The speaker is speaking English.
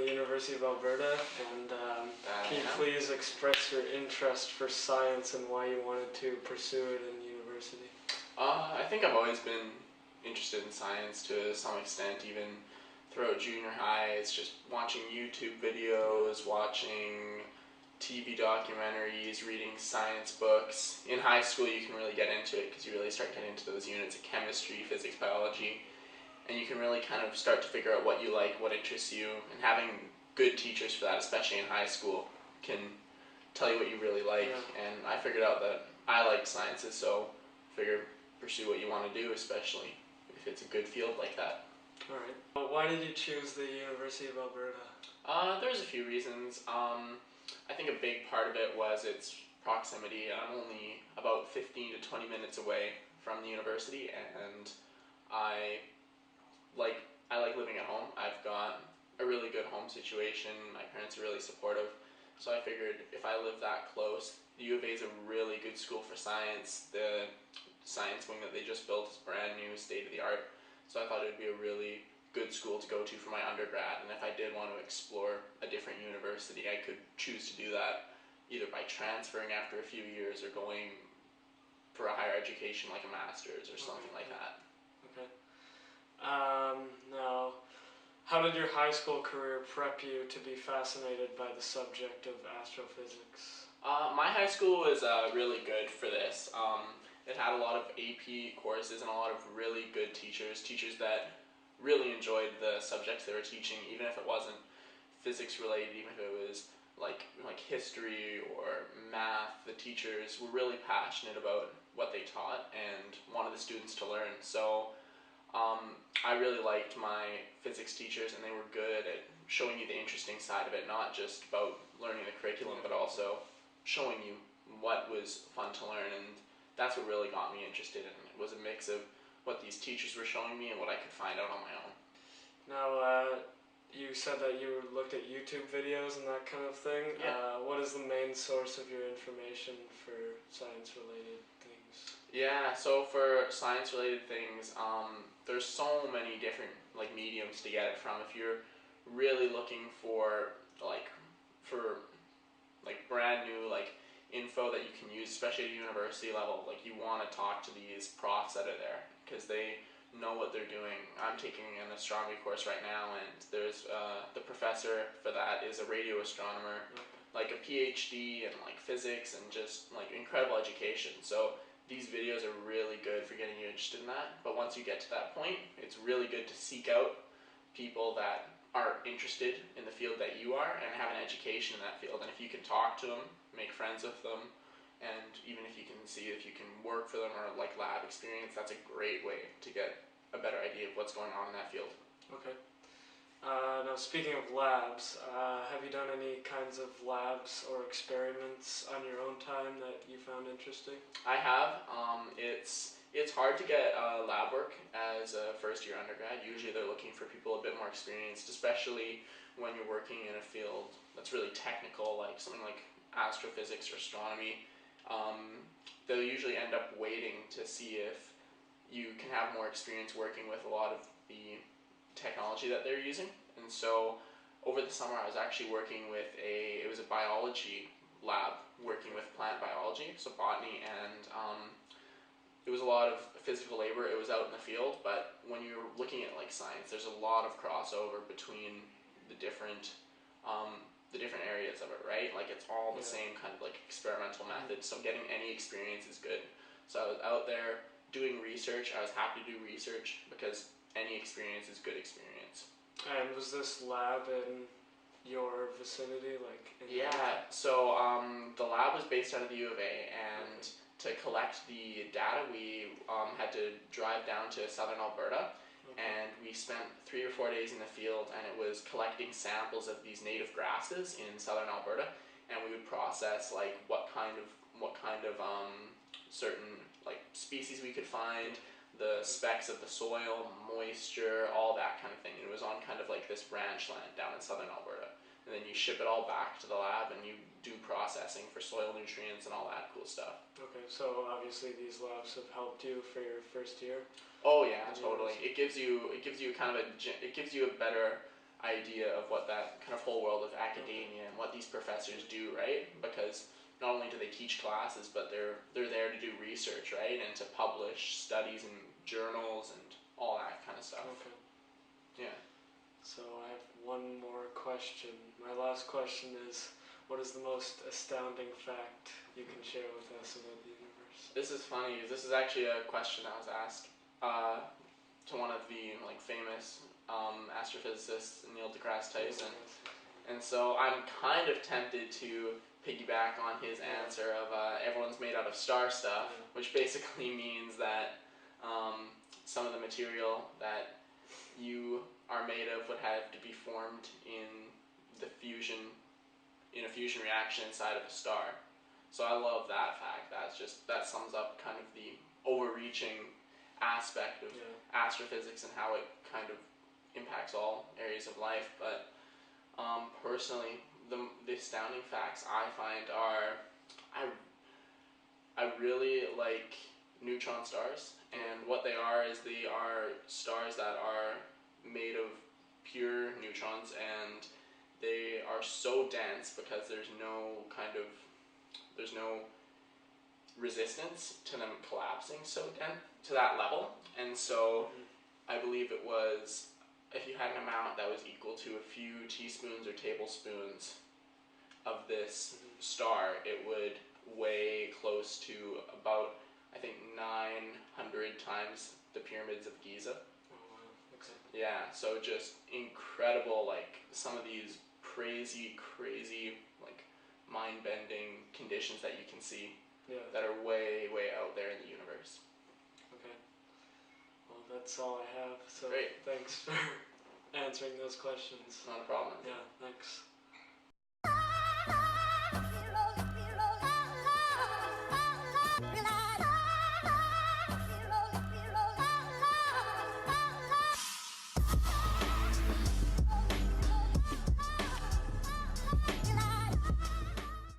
University of Alberta, and can you please express your interest for science and why you wanted to pursue it in university? I think I've always been interested in science to some extent, even throughout junior high. It's just watching YouTube videos, watching TV documentaries, reading science books. In high school you can really get into it because you really start getting into those units of chemistry, physics, biology, and you can really kind of start to figure out what you like, what interests you, and having good teachers for that, especially in high school, can tell you what you really like. Yeah. And I figured out that I like sciences, so pursue what you want to do, especially if it's a good field like that. Alright. Well, why did you choose the University of Alberta? There's a few reasons. I think a big part of it was its proximity. I'm only about 15 to 20 minutes away from the university, and I like living at home. I've got a really good home situation. My parents are really supportive, so I figured if I live that close, the U of A is a really good school for science. The science wing that they just built is brand new, state of the art, so I thought it would be a really good school to go to for my undergrad. And if I did want to explore a different university, I could choose to do that either by transferring after a few years or going for a higher education like a master's or something like that. Okay. Now, how did your high school career prep you to be fascinated by the subject of astrophysics? My high school was really good for this. It had a lot of AP courses and a lot of really good teachers that really enjoyed the subjects they were teaching, even if it wasn't physics related, even if it was like history or math. The teachers were really passionate about what they taught and wanted the students to learn. So I really liked my physics teachers, and they were good at showing you the interesting side of it, not just about learning the curriculum, but also showing you what was fun to learn. And that's what really got me interested in it. It was a mix of what these teachers were showing me and what I could find out on my own. Now, you said that you looked at YouTube videos and that kind of thing. Yeah. What is the main source of your information for science-related things? Yeah, so for science-related things, there's so many different mediums to get it from. If you're really looking for brand new info that you can use, especially at a university level, you want to talk to these profs that are there because they know what they're doing. I'm taking an astronomy course right now, and there's the professor for that is a radio astronomer, a PhD in physics and just incredible education. So these videos are really good for getting you interested in that. But once you get to that point, it's really good to seek out people that are interested in the field that you are and have an education in that field. And if you can talk to them, make friends with them, and even if you can see if you can work for them or lab experience, that's a great way to get a better idea of what's going on in that field. Okay. Now, speaking of labs, have you done any kinds of labs or experiments on your own time that you found interesting? I have. It's hard to get lab work as a first-year undergrad. Usually they're looking for people a bit more experienced, especially when you're working in a field that's really technical, like something like astrophysics or astronomy. They'll usually end up waiting to see if you can have more experience working with a lot of the technology that they're using. And so over the summer I was actually working with it was a biology lab, working with plant biology, so botany, and it was a lot of physical labor. It was out in the field, but when you're looking at science, there's a lot of crossover between the different areas of it, right? It's all the same kind of experimental methods, so getting any experience is good. So I was out there doing research. I was happy to do research because any experience is good experience. And was this lab in your vicinity, Yeah, so the lab was based out of the U of A, and to collect the data we had to drive down to southern Alberta, and we spent 3 or 4 days in the field, and it was collecting samples of these native grasses in southern Alberta, and we would process what kind of certain species we could find, the specs of the soil, moisture, all that kind of thing. It was on kind of this branch land down in southern Alberta. And then you ship it all back to the lab and you do processing for soil nutrients and all that cool stuff. Okay, so obviously these labs have helped you for your first year? Oh yeah, totally. It gives you a better idea of what that kind of whole world of academia and what these professors do, right? Because not only do they teach classes, but they're there to do research, right? And to publish studies in journals and all that kind of stuff. Okay. Yeah. So I have one more question. My last question is, what is the most astounding fact you can share with us about the universe? This is funny. This is actually a question I was asked to one of the famous astrophysicists, Neil deGrasse Tyson. And so I'm kind of tempted to piggyback on his answer of everyone's made out of star stuff, which basically means that some of the material that you are made of would have to be formed in a fusion reaction inside of a star. So I love that fact. That sums up kind of the overreaching aspect of astrophysics and how it kind of impacts all areas of life. But personally, the astounding facts I find are, I really like neutron stars, and what they are is they are stars that are made of pure neutrons, and they are so dense because there's no resistance to them collapsing so dense to that level. And so I believe it was, if you had an amount that was equal to a few teaspoons or tablespoons of this star, it would weigh close to about, I think, 900 times the pyramids of Giza. Oh wow, okay. Yeah, so just incredible, like some of these crazy, like mind-bending conditions that you can see that are way, way out there in the universe. Okay. Well, that's all I have. So Great. Thanks for answering those questions. Not a problem. Yeah, thanks.